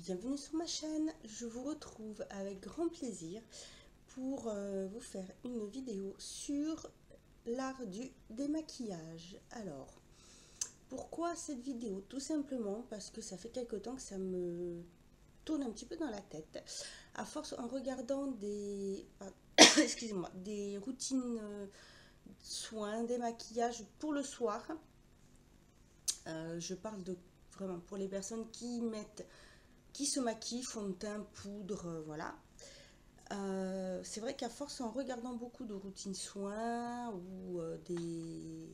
Bienvenue sur ma chaîne, je vous retrouve avec grand plaisir pour vous faire une vidéo sur l'art du démaquillage. Alors, pourquoi cette vidéo? Tout simplement parce que ça fait quelque temps que ça me tourne un petit peu dans la tête. À force, en regardant excusez-moi, des routines soins, démaquillage pour le soir, je parle de vraiment pour les personnes qui se maquillent, fond de teint, poudre, voilà. C'est vrai qu'à force, en regardant beaucoup de routines soins ou des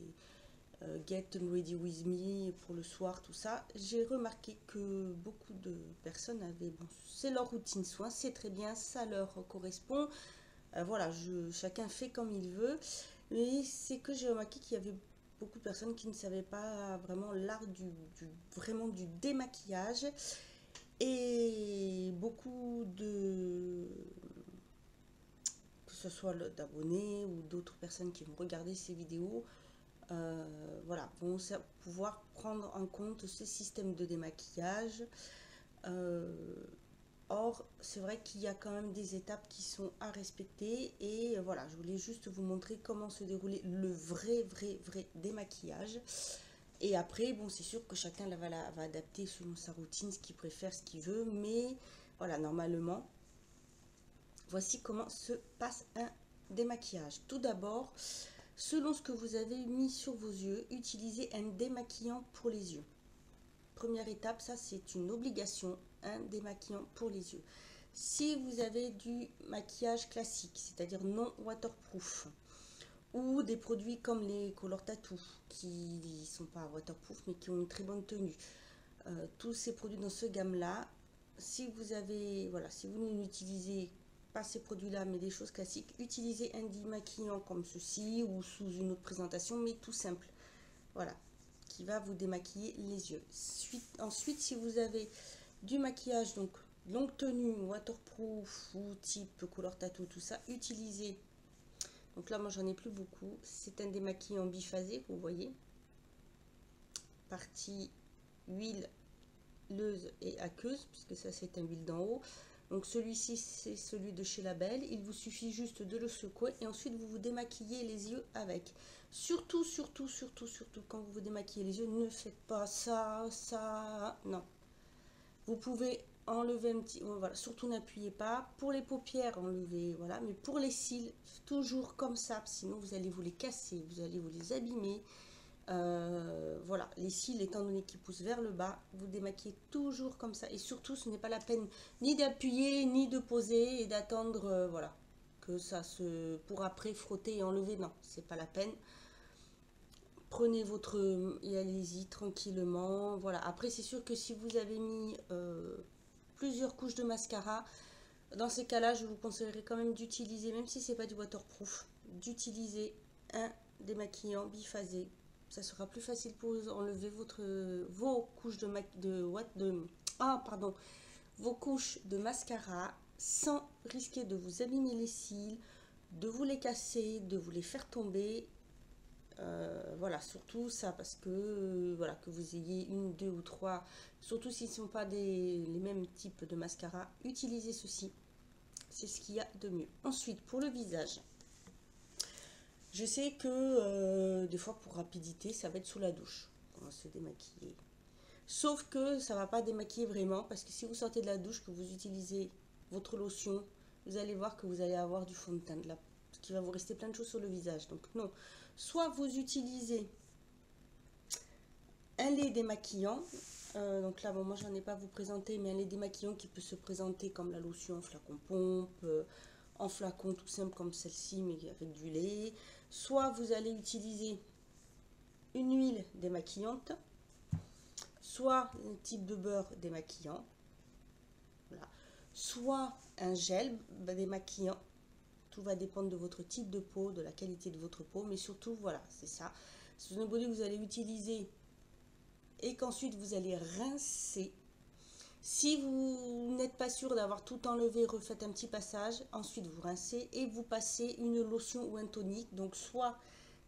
Get Ready With Me pour le soir, tout ça, j'ai remarqué que beaucoup de personnes avaient, bon, c'est leur routine soins, c'est très bien, ça leur correspond. Voilà, chacun fait comme il veut. Mais c'est que j'ai remarqué qu'il y avait beaucoup de personnes qui ne savaient pas vraiment l'art vraiment du démaquillage. Et beaucoup que ce soit d'abonnés ou d'autres personnes qui vont regarder ces vidéos, voilà, vont pouvoir prendre en compte ce système de démaquillage. Euh, Or, c'est vrai qu'il y a quand même des étapes qui sont à respecter et voilà, je voulais juste vous montrer comment se déroulait le vrai démaquillage. Et après, bon, c'est sûr que chacun va adapter selon sa routine, ce qu'il préfère, ce qu'il veut, mais voilà, normalement, voici comment se passe un démaquillage. Tout d'abord, selon ce que vous avez mis sur vos yeux, utilisez un démaquillant pour les yeux. Première étape, ça c'est une obligation, un démaquillant pour les yeux. Si vous avez du maquillage classique, c'est-à-dire non waterproof, ou des produits comme les Color Tattoo, qui ne sont pas waterproof mais qui ont une très bonne tenue, tous ces produits dans ce gamme-là, si vous avez, voilà, si vous n'utilisez pas ces produits-là, mais des choses classiques, utilisez un démaquillant comme ceci ou sous une autre présentation, mais tout simple. Voilà, qui va vous démaquiller les yeux. Ensuite, si vous avez du maquillage, donc longue tenue, waterproof ou type Color Tattoo, tout ça, utilisez. Donc là, moi, j'en ai plus beaucoup. C'est un démaquillant biphasé, vous voyez. Partie huile et aqueuse, puisque ça c'est un huile d'en haut. Donc celui-ci c'est celui de chez Label. Il vous suffit juste de le secouer et ensuite vous vous démaquillez les yeux avec. Surtout quand vous vous démaquillez les yeux, ne faites pas ça, non. Vous pouvez enlever un petit, voilà, surtout n'appuyez pas. Pour les paupières, enlevez, voilà, mais pour les cils, toujours comme ça, sinon vous allez vous les casser, vous allez vous les abîmer. Voilà, les cils étant donné qu'ils poussent vers le bas, vous démaquillez toujours comme ça. Et surtout, ce n'est pas la peine ni d'appuyer, ni de poser et d'attendre, voilà, que ça se... pour après frotter et enlever. Non, c'est pas la peine. Prenez votre... et allez-y tranquillement. Voilà, après c'est sûr que si vous avez mis plusieurs couches de mascara, dans ces cas-là, je vous conseillerais quand même d'utiliser, même si c'est pas du waterproof, d'utiliser un démaquillant biphasé. Ça sera plus facile pour vous enlever vos couches vos couches de mascara sans risquer de vous abîmer les cils, de vous les casser, de vous les faire tomber. Voilà, surtout ça parce que voilà, que vous ayez une, deux ou trois, surtout s'ils ne sont pas les mêmes types de mascara, utilisez ceci. C'est ce qu'il y a de mieux. Ensuite, pour le visage, je sais que des fois pour rapidité, ça va être sous la douche. On va se démaquiller. Sauf que ça ne va pas démaquiller vraiment parce que si vous sortez de la douche, que vous utilisez votre lotion, vous allez voir que vous allez avoir du fond de teint, qui va vous rester plein de choses sur le visage. Donc non, soit vous utilisez un lait démaquillant. Donc là, bon, moi j'en ai pas à vous présenter, mais un lait démaquillant qui peut se présenter comme la lotion en flacon pompe, en flacon tout simple comme celle-ci, mais avec du lait. Soit vous allez utiliser une huile démaquillante, soit un type de beurre démaquillant, voilà. Soit un gel démaquillant. Tout va dépendre de votre type de peau, de la qualité de votre peau, mais surtout, voilà, c'est ça. C'est un produit que vous allez utiliser et qu'ensuite vous allez rincer. Si vous n'êtes pas sûr d'avoir tout enlevé, refaites un petit passage. Ensuite, vous rincez et vous passez une lotion ou un tonique. Donc, soit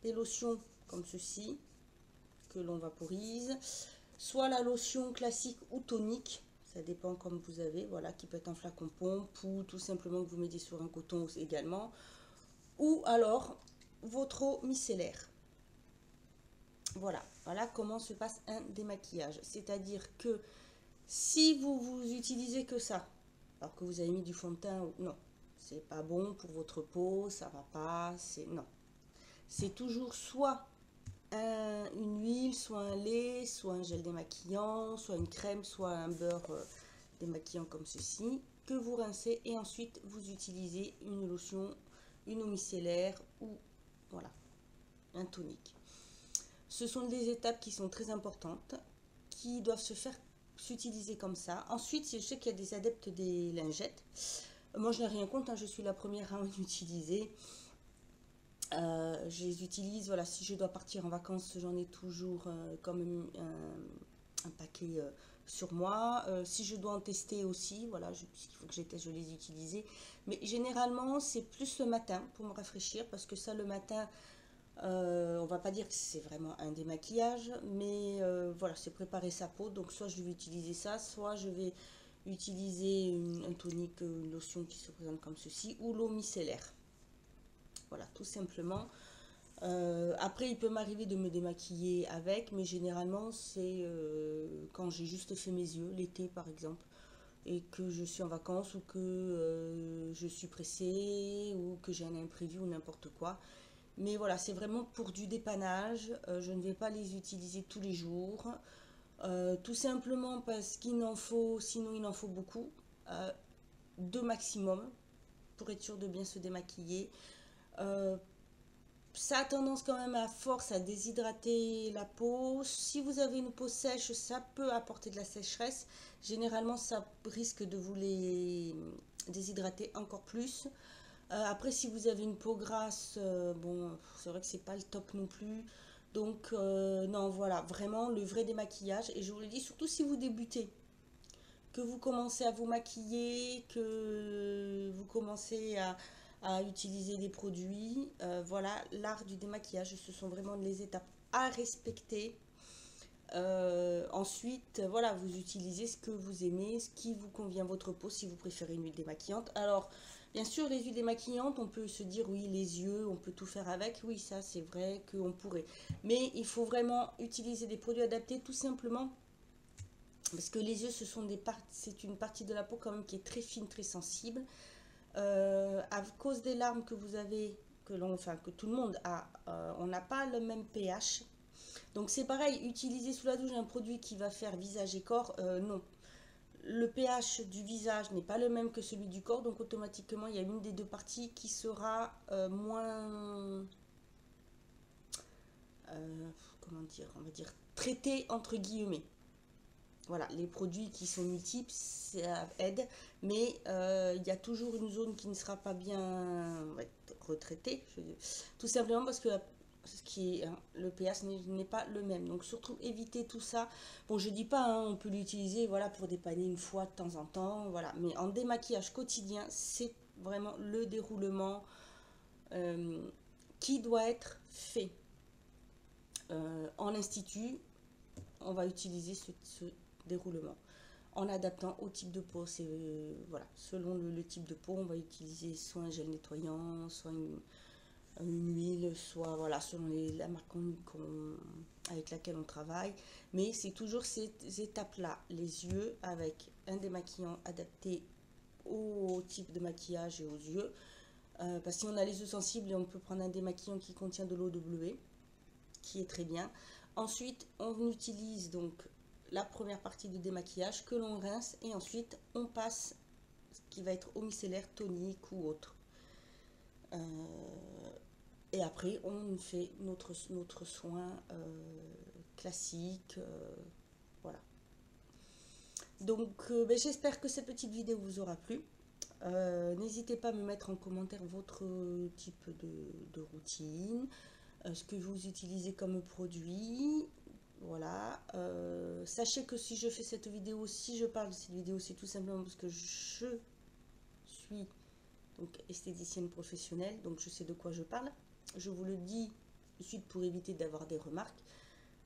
des lotions comme ceci, que l'on vaporise, soit la lotion classique ou tonique. Ça dépend comme vous avez, voilà, qui peut être en flacon pompe ou tout simplement que vous mettez sur un coton également. Ou alors votre eau micellaire. Voilà, voilà comment se passe un démaquillage. C'est-à-dire que si vous utilisez que ça, alors que vous avez mis du fond de teint, non, c'est pas bon pour votre peau, ça va pas, c'est non. C'est toujours soit une huile, soit un lait, soit un gel démaquillant, soit une crème, soit un beurre démaquillant comme ceci, que vous rincez et ensuite vous utilisez une lotion, une eau micellaire ou voilà, un tonique. Ce sont des étapes qui sont très importantes, qui doivent s'utiliser comme ça. Ensuite, je sais qu'il y a des adeptes des lingettes. Moi, je n'ai rien contre, hein, je suis la première à en utiliser. Je les utilise, voilà, si je dois partir en vacances, j'en ai toujours comme un paquet sur moi. Si je dois en tester aussi, voilà, puisqu'il faut que je teste, je les utilise. Mais généralement, c'est plus le matin pour me rafraîchir, parce que ça, le matin, on va pas dire que c'est vraiment un démaquillage, mais voilà, c'est préparer sa peau. Donc soit je vais utiliser ça, soit je vais utiliser un tonique, une lotion qui se présente comme ceci, ou l'eau micellaire. Voilà, tout simplement. Après, il peut m'arriver de me démaquiller avec, mais généralement, c'est quand j'ai juste fait mes yeux, l'été par exemple, et que je suis en vacances ou que je suis pressée ou que j'ai un imprévu ou n'importe quoi. Mais voilà, c'est vraiment pour du dépannage. Je ne vais pas les utiliser tous les jours. Tout simplement parce qu'il en faut, sinon il en faut beaucoup. Deux maximum pour être sûr de bien se démaquiller. Euh, Ça a tendance quand même à force à déshydrater la peau. Si vous avez une peau sèche, ça peut apporter de la sécheresse. Généralement, ça risque de vous les déshydrater encore plus. Après, si vous avez une peau grasse, bon, c'est vrai que c'est pas le top non plus. Donc, non, voilà, vraiment le vrai démaquillage. Et je vous le dis, surtout si vous débutez, que vous commencez à vous maquiller, que vous commencez à utiliser des produits. Voilà, l'art du démaquillage, ce sont vraiment les étapes à respecter. Ensuite, voilà, vous utilisez ce que vous aimez, ce qui vous convient à votre peau, si vous préférez une huile démaquillante. Alors, bien sûr, les huiles démaquillantes, on peut se dire, oui, les yeux, on peut tout faire avec. Oui, ça, c'est vrai qu'on pourrait. Mais il faut vraiment utiliser des produits adaptés, tout simplement parce que les yeux, c'est une partie de la peau quand même qui est très fine, très sensible. À cause des larmes que vous avez, que tout le monde a, on n'a pas le même pH. Donc c'est pareil, utiliser sous la douche un produit qui va faire visage et corps, non. Le pH du visage n'est pas le même que celui du corps, donc automatiquement il y a une des deux parties qui sera moins, comment dire, on va dire traitée entre guillemets. Voilà, les produits qui sont multiples, ça aide, mais il y a toujours une zone qui ne sera pas bien retraitée, tout simplement parce que le pH n'est pas le même. Donc surtout éviter tout ça. Bon, je dis pas, hein, on peut l'utiliser voilà, pour dépanner une fois de temps en temps, voilà, mais en démaquillage quotidien, c'est vraiment le déroulement euh, qui doit être fait. En institut, on va utiliser ce déroulement en adaptant au type de peau. C'est voilà, selon le type de peau, on va utiliser soit un gel nettoyant, soit une huile, soit voilà, selon la marque avec laquelle on travaille. Mais c'est toujours ces étapes-là, les yeux avec un démaquillant adapté au type de maquillage et aux yeux. Parce que si on a les yeux sensibles, on peut prendre un démaquillant qui contient de l'eau de bleuet, qui est très bien. Ensuite, on utilise donc la première partie du démaquillage que l'on rince et ensuite on passe ce qui va être eau micellaire, tonique ou autre. Et après on fait notre soin classique. Voilà. Donc ben, j'espère que cette petite vidéo vous aura plu. N'hésitez pas à me mettre en commentaire votre type de routine, ce que vous utilisez comme produit. Voilà. Sachez que si je fais cette vidéo, si je parle de cette vidéo, c'est tout simplement parce que je suis donc esthéticienne professionnelle, donc je sais de quoi je parle. Je vous le dis de suite pour éviter d'avoir des remarques.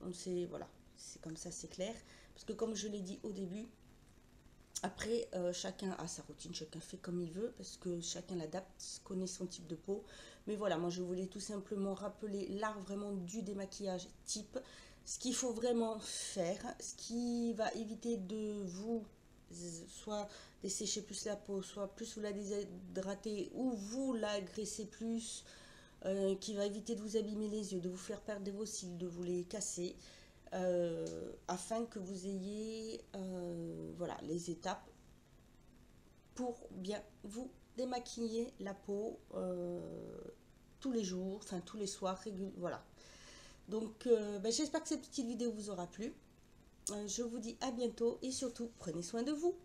Donc c'est voilà, c'est comme ça, c'est clair. Parce que comme je l'ai dit au début, Après, chacun a sa routine, chacun fait comme il veut, parce que chacun l'adapte, connaît son type de peau. Mais voilà, moi je voulais tout simplement rappeler l'art vraiment du démaquillage type, ce qu'il faut vraiment faire, ce qui va éviter de vous soit dessécher plus la peau, soit plus vous la déshydrater, ou vous la graisser plus, qui va éviter de vous abîmer les yeux, de vous faire perdre vos cils, de vous les casser, afin que vous ayez voilà, les étapes pour bien vous démaquiller la peau tous les jours, enfin tous les soirs, voilà. Donc ben, j'espère que cette petite vidéo vous aura plu. Je vous dis à bientôt et surtout prenez soin de vous.